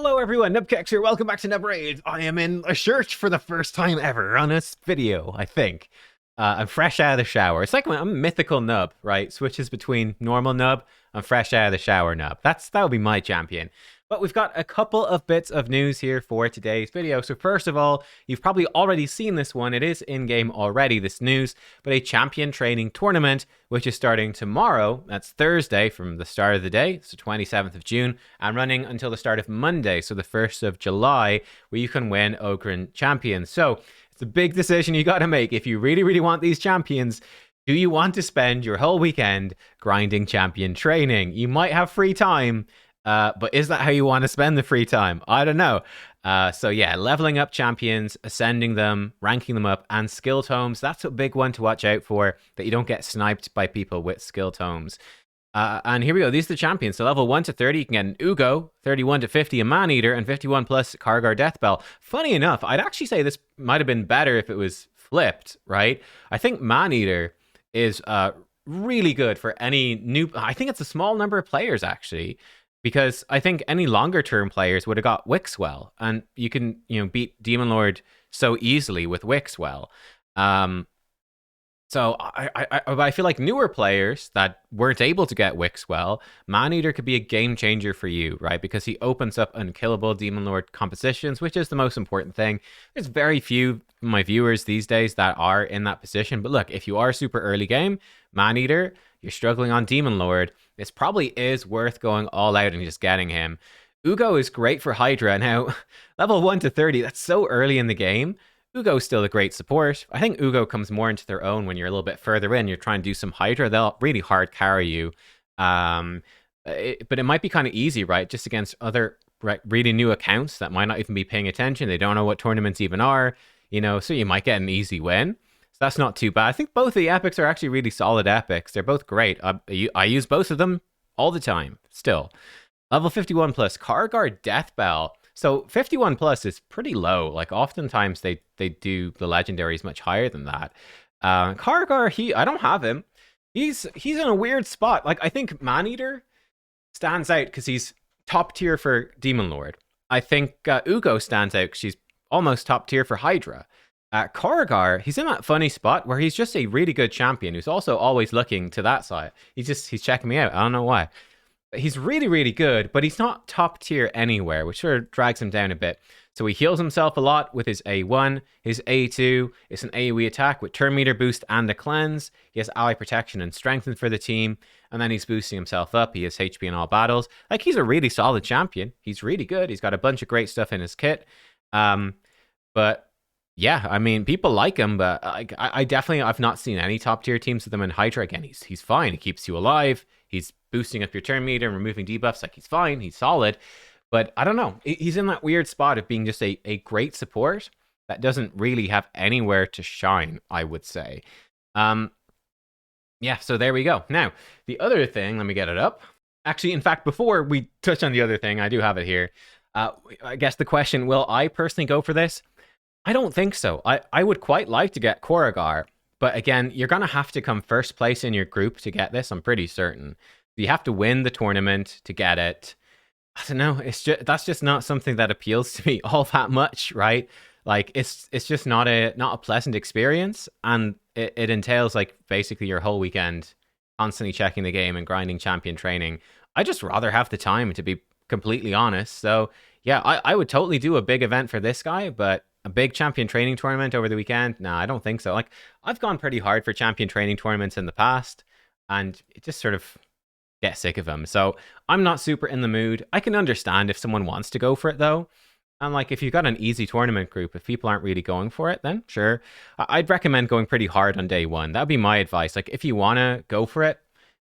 Hello everyone, nubkeks here, welcome back to Nub Raids. I am in a shirt for the first time ever on this video, I think. I'm fresh out of the shower. It's like I'm a mythical nub, right? Switches between normal nub and fresh out of the shower nub. That would be my champion. But we've got a couple of bits of news here for today's video. So first of all, you've probably already seen this one. It is in-game already, this news, but a champion training tournament, which is starting tomorrow. That's Thursday from the start of the day. It's the 27th of June, and running until the start of Monday, so the 1st of July, where you can win Ogren Champions. So it's a big decision you got to make. If you really, really want these champions, do you want to spend your whole weekend grinding champion training? You might have free time, but is that how you want to spend the free time? I don't know. So yeah, leveling up champions, ascending them, ranking them up, and skill tomes. That's a big one to watch out for, that you don't get sniped by people with skill tomes. And here we go. These are the champions. So level 1 to 30, you can get an Ugo, 31 to 50, a Man-Eater, and 51 plus Kargar Deathbell. Funny enough, I'd actually say this might have been better if it was flipped, right? I think Man-Eater is really good for any new... I think it's a small number of players, actually, because I think any longer term players would have got Wixwell, and you can, beat Demon Lord so easily with Wixwell. So I feel like newer players that weren't able to get Wixwell, Man-Eater could be a game changer for you, right? Because he opens up unkillable Demon Lord compositions, which is the most important thing. There's very few of my viewers these days that are in that position. But look, if you are super early game, Man-Eater, you're struggling on Demon Lord, this probably is worth going all out and just getting him. Ugo is great for Hydra. Now, level 1 to 30, that's so early in the game. Ugo's still a great support. I think Ugo comes more into their own when you're a little bit further in. You're trying to do some Hydra. They'll really hard carry you. But it might be kind of easy, right? Just against other really new accounts that might not even be paying attention. They don't know what tournaments even are, so you might get an easy win. That's not too bad. I think both of the epics are actually really solid epics. They're both great. I use both of them all the time still. Level 51 plus Kargar Deathbell. So 51 plus is pretty low. Like oftentimes they do the legendaries much higher than that. Kargar, I don't have him. He's in a weird spot. Like I think Man-Eater stands out because he's top tier for Demon Lord. I think Ugo stands out because she's almost top tier for Hydra. Kargar, he's in that funny spot where he's just a really good champion who's also always looking to that side. He's checking me out. I don't know why. But he's really, really good, but he's not top tier anywhere, which sort of drags him down a bit. So he heals himself a lot with his A1. His A2 is an AoE attack with turn meter boost and a cleanse. He has ally protection and strengthen for the team. And then he's boosting himself up. He has HP in all battles. Like, he's a really solid champion. He's really good. He's got a bunch of great stuff in his kit. But yeah, I mean, people like him, but I definitely, I've not seen any top tier teams with him in Hydra. Again, he's fine. He keeps you alive. He's boosting up your turn meter and removing debuffs. Like, he's fine. He's solid. But I don't know. He's in that weird spot of being just a great support that doesn't really have anywhere to shine, I would say. Yeah, so there we go. Now, the other thing, let me get it up. Actually, in fact, before we touch on the other thing, I do have it here. I guess the question, will I personally go for this? I don't think so. I would quite like to get Koragar, but again, you're going to have to come first place in your group to get this, I'm pretty certain. You have to win the tournament to get it. I don't know, that's just not something that appeals to me all that much, right? Like, it's just not a pleasant experience, and it entails, like, basically your whole weekend constantly checking the game and grinding champion training. I just rather have the time, to be completely honest. So, yeah, I would totally do a big event for this guy, but a big champion training tournament over the weekend? No, I don't think so. Like, I've gone pretty hard for champion training tournaments in the past, and it just sort of get sick of them. So I'm not super in the mood. I can understand if someone wants to go for it, though. And like, if you've got an easy tournament group, if people aren't really going for it, then sure. I'd recommend going pretty hard on day one. That'd be my advice. Like, if you want to go for it,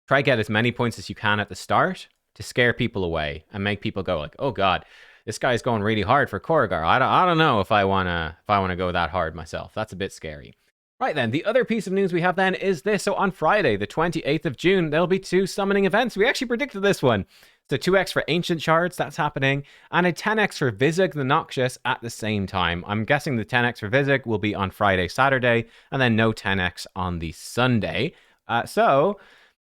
try get as many points as you can at the start to scare people away and make people go like, oh God, this guy's going really hard for Koragar. I don't know if I wanna go that hard myself. That's a bit scary. Right then, the other piece of news we have then is this. So on Friday, the 28th of June, there'll be 2 summoning events. We actually predicted this one. So 2x for Ancient Shards, that's happening, and a 10x for Vizug the Noxious at the same time. I'm guessing the 10x for Vizug will be on Friday, Saturday, and then no 10x on the Sunday. So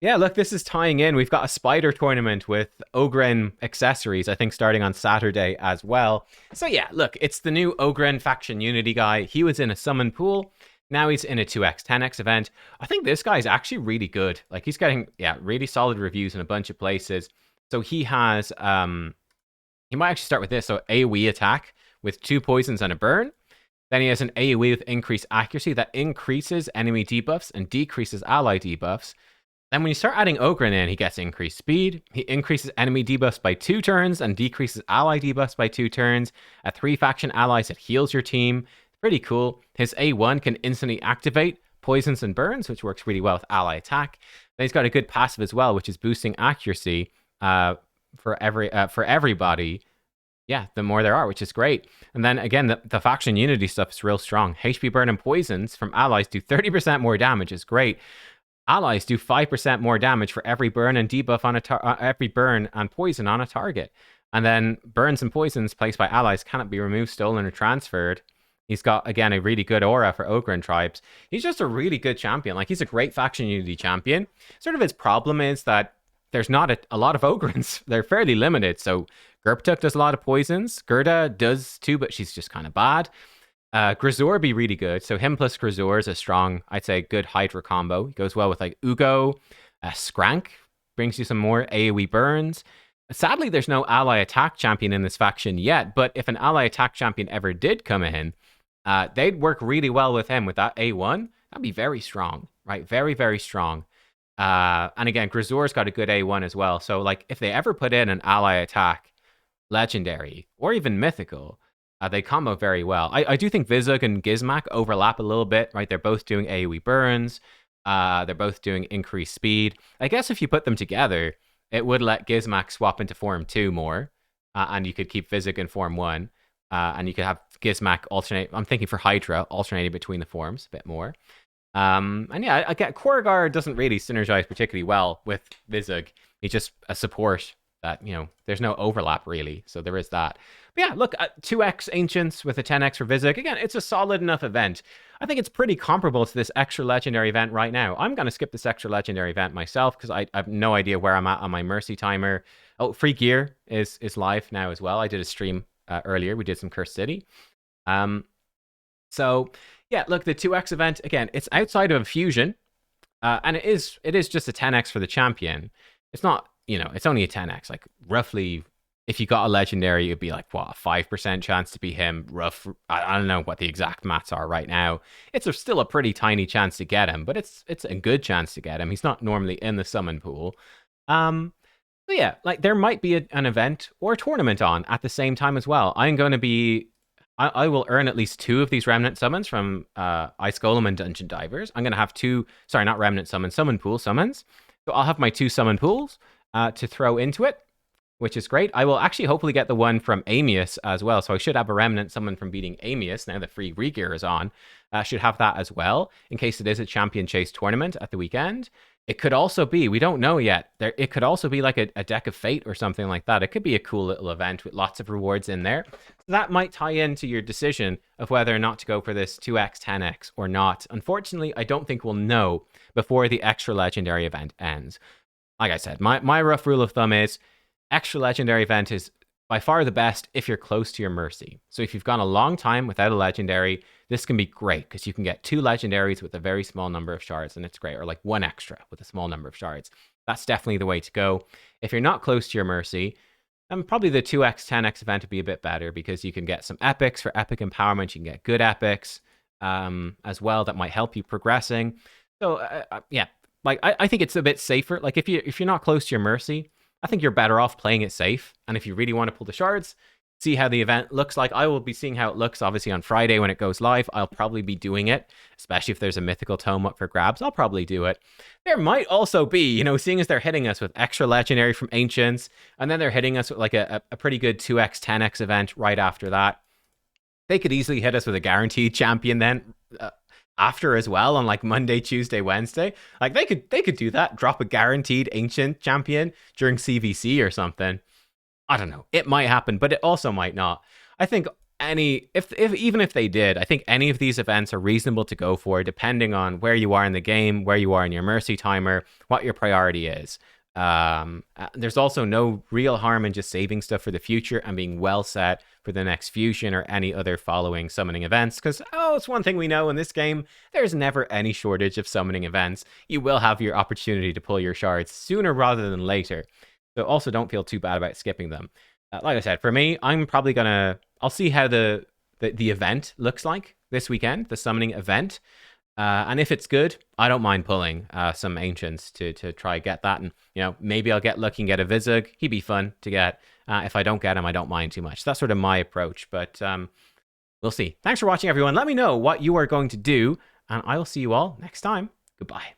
Yeah, look, this is tying in. We've got a spider tournament with Ogren accessories, I think, starting on Saturday as well. So, yeah, look, it's the new Ogren faction unity guy. He was in a summon pool. Now he's in a 2x, 10x event. I think this guy's actually really good. Like, he's getting, yeah, really solid reviews in a bunch of places. So, he has, he might actually start with this. So, AoE attack with 2 poisons and a burn. Then he has an AoE with increased accuracy that increases enemy debuffs and decreases ally debuffs. Then when you start adding Ogren in, he gets increased speed. He increases enemy debuffs by 2 turns and decreases ally debuffs by 2 turns. At 3 faction allies, it heals your team. Pretty cool. His A1 can instantly activate poisons and burns, which works really well with ally attack. Then he's got a good passive as well, which is boosting accuracy for everybody. Yeah, the more there are, which is great. And then again, the faction unity stuff is real strong. HP burn and poisons from allies do 30% more damage, is great. Allies do 5% more damage for every burn and debuff on every burn and poison on a target. And then burns and poisons placed by allies cannot be removed, stolen, or transferred. He's got, again, a really good aura for Ogren tribes. He's just a really good champion. Like, he's a great faction unity champion. Sort of his problem is that there's not a lot of Ogrens. They're fairly limited. So Gerptuk does a lot of poisons. Gerda does too, but she's just kind of bad. Grisor would be really good. So him plus Grisor is a strong, I'd say, good Hydra combo. He goes well with like Ugo. Skrank brings you some more AoE burns. Sadly, there's no ally attack champion in this faction yet, but if an ally attack champion ever did come in, they'd work really well with him with that A1. That'd be very strong, right? Very, very strong. And again, Grisor's got a good A1 as well. So like if they ever put in an ally attack legendary or even mythical, they combo very well. I do think Vizug and Gizmak overlap a little bit, right? They're both doing AoE burns. They're both doing increased speed. I guess if you put them together, it would let Gizmak swap into Form 2 more, and you could keep Vizug in Form 1, and you could have Gizmak alternate. I'm thinking for Hydra, alternating between the forms a bit more. And yeah, I get Korrigar doesn't really synergize particularly well with Vizug. He's just a support that, you know, there's no overlap really. So there is that. But yeah, look, 2x Ancients with a 10x for Vizug. Again, it's a solid enough event. I think it's pretty comparable to this extra legendary event right now. I'm going to skip this extra legendary event myself because I have no idea where I'm at on my Mercy timer. Oh, free gear is live now as well. I did a stream earlier. We did some Cursed City. So yeah, look, the 2x event, again, it's outside of a fusion. And it is just a 10x for the champion. It's not, you know, it's only a 10x. Like roughly, if you got a legendary, it'd be like, what, a 5% chance to be him. Rough. I don't know what the exact maths are right now. It's still a pretty tiny chance to get him, but it's a good chance to get him. He's not normally in the summon pool. But yeah, like there might be an event or a tournament on at the same time as well. I'm going to be, I will earn at least 2 of these Remnant summons from Ice Golem and Dungeon Divers. I'm going to have 2, sorry, not Remnant summons, summon pool summons. So I'll have my 2 summon pools to throw into it, which is great. I will actually hopefully get the one from Amius as well. So I should have a Remnant summon from beating Amius now that free regear is on. Should have that as well in case it is a champion chase tournament at the weekend. It could also be, we don't know yet, it could also be like a deck of fate or something like that. It could be a cool little event with lots of rewards in there. That might tie into your decision of whether or not to go for this 2x, 10x or not. Unfortunately, I don't think we'll know before the extra legendary event ends. Like I said, my rough rule of thumb is extra legendary event is by far the best if you're close to your Mercy. So if you've gone a long time without a legendary, this can be great because you can get 2 legendaries with a very small number of shards, and it's great, or like 1 extra with a small number of shards. That's definitely the way to go. If you're not close to your Mercy, then probably the 2x, 10x event would be a bit better because you can get some epics for epic empowerment. You can get good epics as well that might help you progressing. So yeah, like I think it's a bit safer. Like if you're not close to your Mercy, I think you're better off playing it safe. And if you really want to pull the shards, see how the event looks like. I will be seeing how it looks, obviously, on Friday when it goes live. I'll probably be doing it, especially if there's a mythical tome up for grabs. I'll probably do it. There might also be, you know, seeing as they're hitting us with extra legendary from Ancients, and then they're hitting us with like a pretty good 2x, 10x event right after that. They could easily hit us with a guaranteed champion then after as well on like Monday, Tuesday, Wednesday. Like they could do that, drop a guaranteed Ancient champion during CVC or something. I don't know. It might happen, but it also might not. I think even if they did, I think any of these events are reasonable to go for, depending on where you are in the game, where you are in your mercy timer, what your priority is. There's also no real harm in just saving stuff for the future and being well set for the next fusion or any other following summoning events. Because, it's one thing we know in this game, there's never any shortage of summoning events. You will have your opportunity to pull your shards sooner rather than later. So also don't feel too bad about skipping them. Like I said, for me, I'm probably gonna. I'll see how the event looks like this weekend, the summoning event, and if it's good, I don't mind pulling some ancients to try get that, and maybe I'll get lucky and get a Vizug. He'd be fun to get. If I don't get him, I don't mind too much. That's sort of my approach, but we'll see. Thanks for watching, everyone. Let me know what you are going to do, and I will see you all next time. Goodbye.